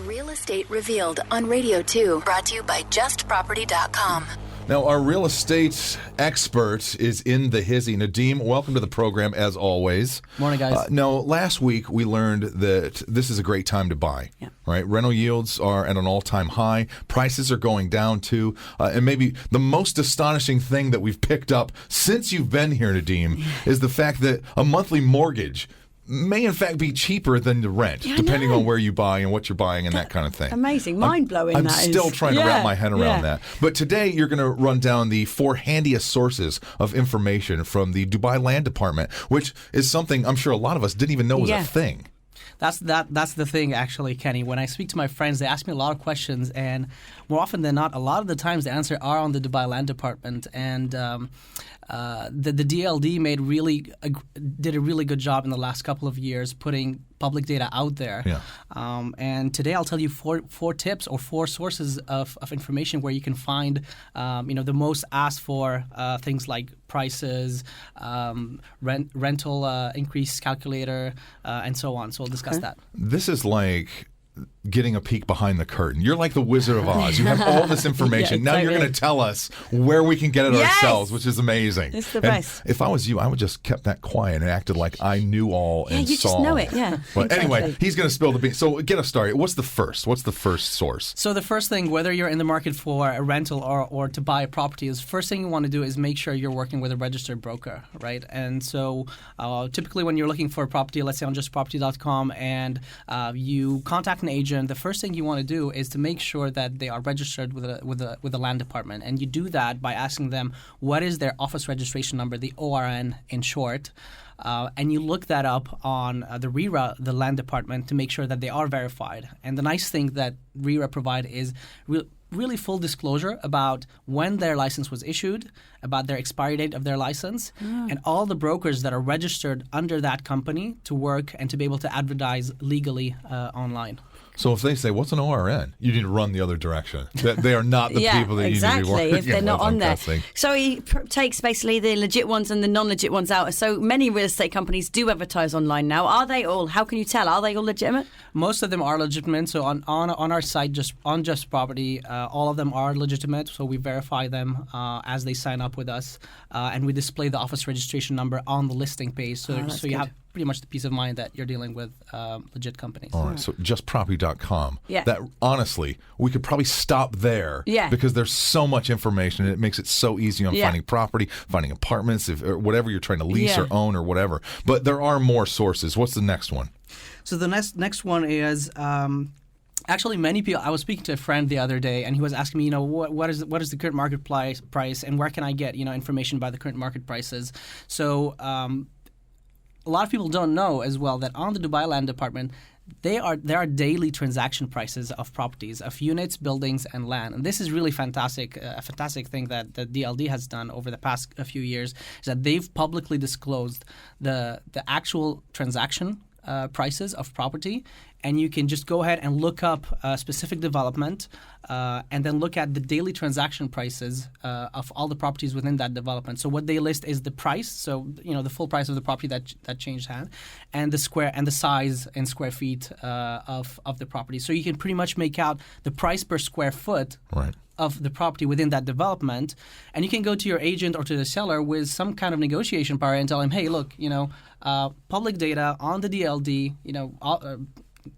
Real Estate Revealed on Radio 2, brought to you by JustProperty.com. Now, our real estate expert is in the hizzy. Nadeem, welcome to the program, as always. Morning, guys. Now, last week we learned that this is a great time to buy. Yeah. Right? Rental yields are at an all-time high. Prices are going down, too. And maybe the most astonishing thing that we've picked up since you've been here, Nadeem, is the fact that a monthly mortgage may in fact be cheaper than the rent, depending on where you buy and what you're buying and that kind of thing. Amazing. Mind-blowing, I'm that is. still trying to wrap my head around that. But today you're going to run down the 4 handiest sources of information from the Dubai Land Department, which is something I'm sure a lot of us didn't even know was a thing. That's the thing, actually, Kenny. When I speak to my friends, they ask me a lot of questions, and more often than not, a lot of the times the answer are on the Dubai Land Department. And the DLD did a really good job in the last couple of years putting public data out there. Yeah. And today I'll tell you four tips or 4 sources of information where you can find the most asked for things like prices, rental increase calculator, and so on. So we'll discuss that. This is like getting a peek behind the curtain. You're like the Wizard of Oz. You have all this information. Now you're going to tell us where we can get it ourselves, which is amazing. It's the best. If I was you, I would just kept that quiet and acted like I knew all and you saw just know all. it, yeah. But exactly. anyway, he's going to spill the beans. So get us started. What's the first source? So the first thing, whether you're in the market for a rental or to buy a property, is first thing you want to do is make sure you're working with a registered broker, right? And so typically when you're looking for a property, let's say on JustProperty.com, and you contact an agent, the first thing you want to do is to make sure that they are registered with the land department, and you do that by asking them what is their office registration number, the ORN in short, and you look that up on the RERA, the land department, to make sure that they are verified. And the nice thing that RERA provide is really full disclosure about when their license was issued, about their expiry date of their license, and all the brokers that are registered under that company to work and to be able to advertise legally online. So if they say, what's an ORN? You need to run the other direction. They are not the people that you need to be working with. If they're not on there. Guessing. So he takes basically the legit ones and the non-legit ones out. So many real estate companies do advertise online now. Are they all? How can you tell? Are they all legitimate? Most of them are legitimate. So on our site, on Just Property, all of them are legitimate. So we verify them as they sign up with us, and we display the office registration number on the listing page. So you have pretty much the peace of mind that you're dealing with legit companies. All right, so JustProperty.com. Yeah. That, honestly, we could probably stop there because there's so much information and it makes it so easy on finding property, finding apartments, or whatever you're trying to lease or own or whatever. But there are more sources. What's the next one? So the next one is actually many people. I was speaking to a friend the other day, and he was asking me, what is the current market price, and where can I get information about the current market prices? So a lot of people don't know as well that on the Dubai Land Department, there are daily transaction prices of properties, of units, buildings, and land. And this is really fantastic. A fantastic thing that the DLD has done over the past few years is that they've publicly disclosed the actual transaction prices of property, and you can just go ahead and look up a specific development and then look at the daily transaction prices of all the properties within that development. So what they list is the price, so the full price of the property that changed hand, and the size in square feet of the property. So you can pretty much make out the price per square foot of the property within that development, and you can go to your agent or to the seller with some kind of negotiation power and tell him, hey, look, public data on the DLD,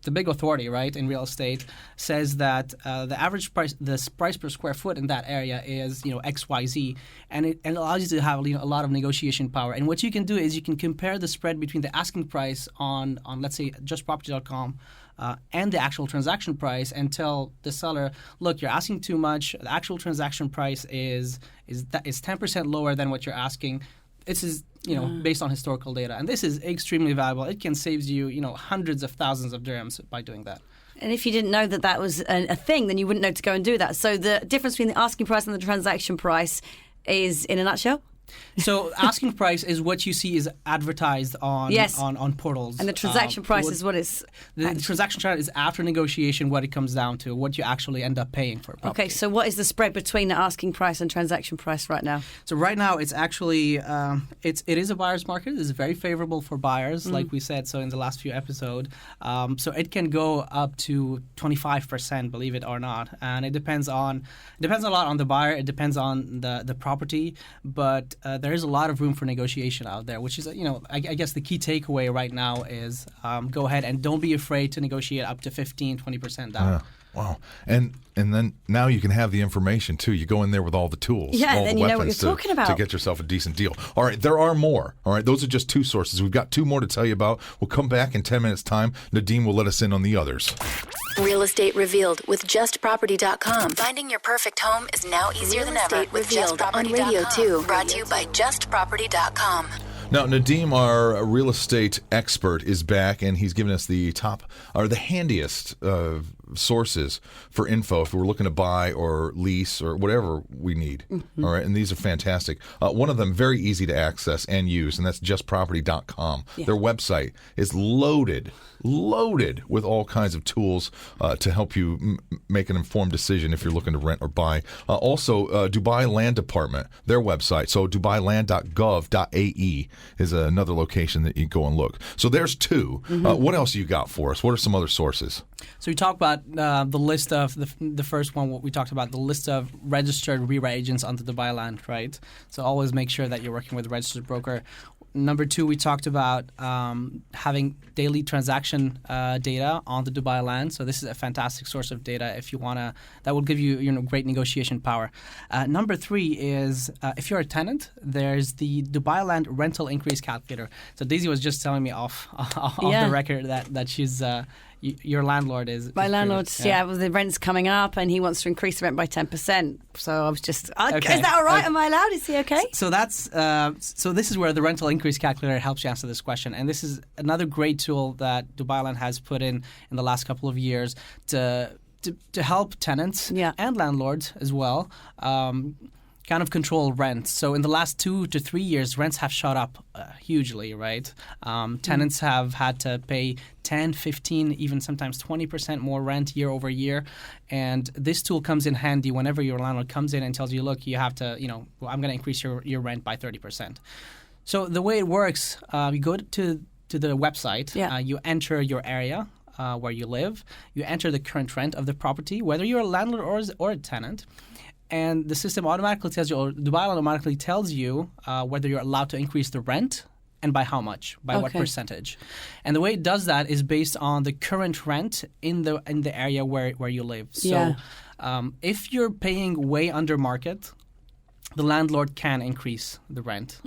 the big authority, right, in real estate, says that the average price, the price per square foot in that area is, XYZ, and it allows you to have a lot of negotiation power. And what you can do is you can compare the spread between the asking price on let's say JustProperty.com and the actual transaction price, and tell the seller, look, you're asking too much. The actual transaction price is 10% lower than what you're asking. This is based on historical data, and this is extremely valuable. It can save you hundreds of thousands of dirhams by doing that. And if you didn't know that was a thing, then you wouldn't know to go and do that. So the difference between the asking price and the transaction price is, in a nutshell? So asking price is what you see is advertised on Yes. on portals. And the transaction price is what it's... the transaction price is after negotiation what it comes down to, what you actually end up paying for a property. Okay, so what is the spread between the asking price and transaction price right now? So right now it's actually it is a buyer's market. It's very favorable for buyers, like we said. So in the last few episodes, so it can go up to 25%, believe it or not, and it depends a lot on the buyer. It depends on the property, but there is a lot of room for negotiation out there, which is I guess the key takeaway right now is go ahead and don't be afraid to negotiate up to 15-20% down. Wow. And then now you can have the information, too. You go in there with all the tools, Yeah, all then the you know weapons what you're talking about. to get yourself a decent deal. All right, there are more. All right, those are just two sources. We've got two more to tell you about. We'll come back in 10 minutes' time. Nadeem will let us in on the others. Real Estate Revealed with JustProperty.com. Finding your perfect home is now easier than ever with JustProperty.com. On Radio 2. Brought to you by JustProperty.com. Now, Nadeem, our real estate expert, is back, and he's given us the handiest sources for info if we're looking to buy or lease or whatever we need. All right, and these are fantastic. One of them very easy to access and use, and that's JustProperty.com. Yeah. Their website is loaded with all kinds of tools to help you make an informed decision if you're looking to rent or buy. Also, Dubai Land Department, their website, so dubailand.gov.ae is another location that you can go and look. So there's two. What else you got for us? What are some other sources? So we talked about the list of the first one. What we talked about, the list of registered RERA agents on the Dubai land, right? So always make sure that you're working with a registered broker. Number two, we talked about having daily transaction data on the Dubai land. So this is a fantastic source of data if you wanna. That will give you great negotiation power. Number three is if you're a tenant, there's the Dubai land rental increase calculator. So Daisy was just telling me off the record that she's. Your landlord is... My landlord's, well, the rent's coming up and he wants to increase the rent by 10%. So I was just, Okay. Is that all right? Am I allowed? Is he okay? So that's so this is where the rental increase calculator helps you answer this question. And this is another great tool that Dubai Land has put in the last couple of years to help tenants and landlords as well kind of control rent. So in the last 2 to 3 years, rents have shot up hugely, right? Tenants have had to pay 10, 15, even sometimes 20% more rent year over year. And this tool comes in handy whenever your landlord comes in and tells you, look, you have to, I'm going to increase your rent by 30%. So the way it works, you go to the website, you enter your area where you live, you enter the current rent of the property, whether you're a landlord or a tenant. And the system automatically tells you, or Dubai automatically tells you whether you're allowed to increase the rent and by how much, by what percentage. And the way it does that is based on the current rent in the area where you live. So if you're paying way under market, the landlord can increase the rent.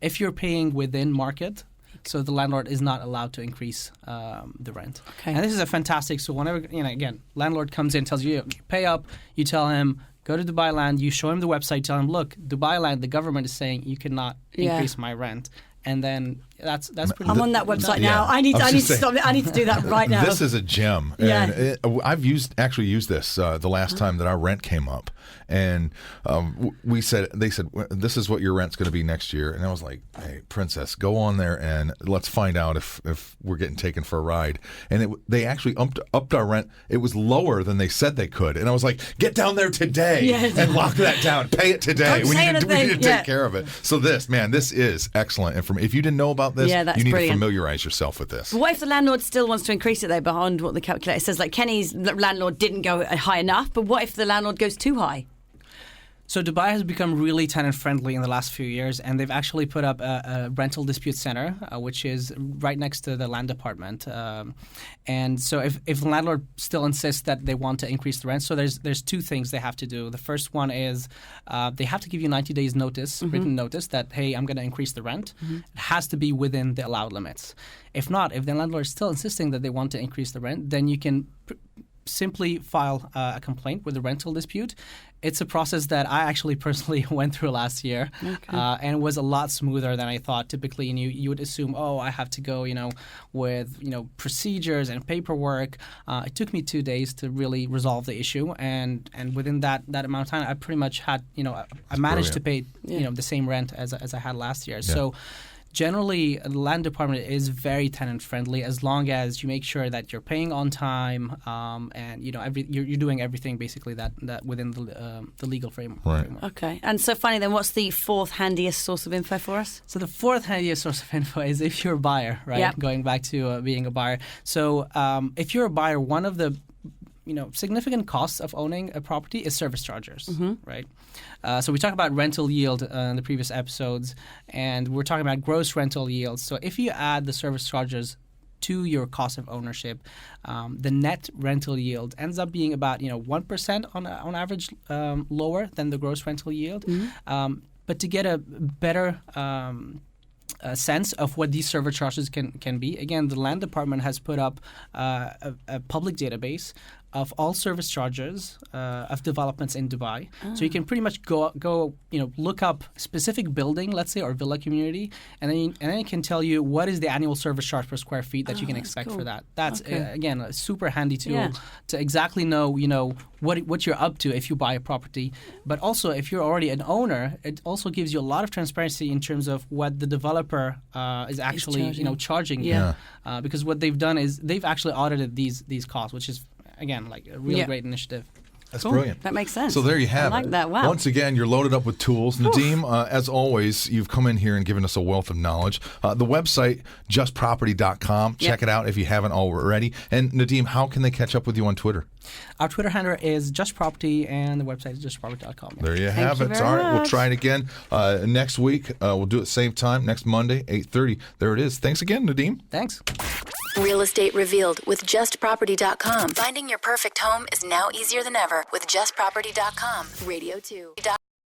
If you're paying within market, so the landlord is not allowed to increase the rent. Okay. And this is a fantastic. So whenever again, landlord comes in, tells you pay up, you tell him. Go to Dubai Land, you show him the website, tell him, look, Dubai Land, the government is saying you cannot increase my rent. And then that's pretty I'm on that website now. I need to stop it. I need to do that right now. This is a gem. And I've actually used this the last time that our rent came up. And they said, this is what your rent's going to be next year. And I was like, hey, princess, go on there and let's find out if we're getting taken for a ride. And they actually upped our rent. It was lower than they said they could. And I was like, get down there today and lock that down. Pay it today. We need to take care of it. So this is excellent information. If you didn't know about this, you need to familiarize yourself with this. But what if the landlord still wants to increase it, though, beyond what the calculator says? Like Kenny's landlord didn't go high enough, but what if the landlord goes too high? So Dubai has become really tenant-friendly in the last few years, and they've actually put up a rental dispute center, which is right next to the land department. And so if the landlord still insists that they want to increase the rent, so there's two things they have to do. The first one is they have to give you 90 days notice, written notice, that, hey, I'm going to increase the rent. It has to be within the allowed limits. If not, if the landlord is still insisting that they want to increase the rent, then you can simply file a complaint with the rental dispute. It's a process that I actually personally went through last year, and was a lot smoother than I thought. Typically, you would assume, I have to go, with procedures and paperwork. It took me 2 days to really resolve the issue, and within that amount of time, I pretty much had, I managed to pay, the same rent as I had last year. Yeah. So. Generally, the land department is very tenant friendly as long as you make sure that you're paying on time, and you're doing everything basically that within the legal framework. Right. Okay. And so finally, then, what's the fourth handiest source of info for us? So the fourth handiest source of info is if you're a buyer, right? Yep. Going back to being a buyer. So if you're a buyer, one of the significant costs of owning a property is service charges, right? So we talked about rental yield in the previous episodes, and we're talking about gross rental yield. So if you add the service charges to your cost of ownership, the net rental yield ends up being about 1% on average lower than the gross rental yield. But to get a better a sense of what these service charges can be. Again, the land department has put up a public database of all service charges of developments in Dubai. So you can pretty much go look up specific building, let's say, or villa community, and then it can tell you what is the annual service charge per square feet that you can expect for that. That's again a super handy tool to exactly know what you're up to if you buy a property. But also, if you're already an owner, it also gives you a lot of transparency in terms of what the developer is actually charging you. Because what they've done is they've actually audited these costs, which is again like a really great initiative. That's brilliant. That makes sense. So there you have I like it. that. Wow. Once again, you're loaded up with tools. Nadeem, as always, you've come in here and given us a wealth of knowledge. The website, JustProperty.com. Check it out if you haven't already. And Nadeem, how can they catch up with you on Twitter? Our Twitter handle is JustProperty, and the website is JustProperty.com. There you have it. Very All right, we'll much. try it again next week. We'll do it same time, next Monday, 8:30. There it is. Thanks again, Nadeem. Thanks. Real Estate Revealed with JustProperty.com. Finding your perfect home is now easier than ever with JustProperty.com. Radio 2.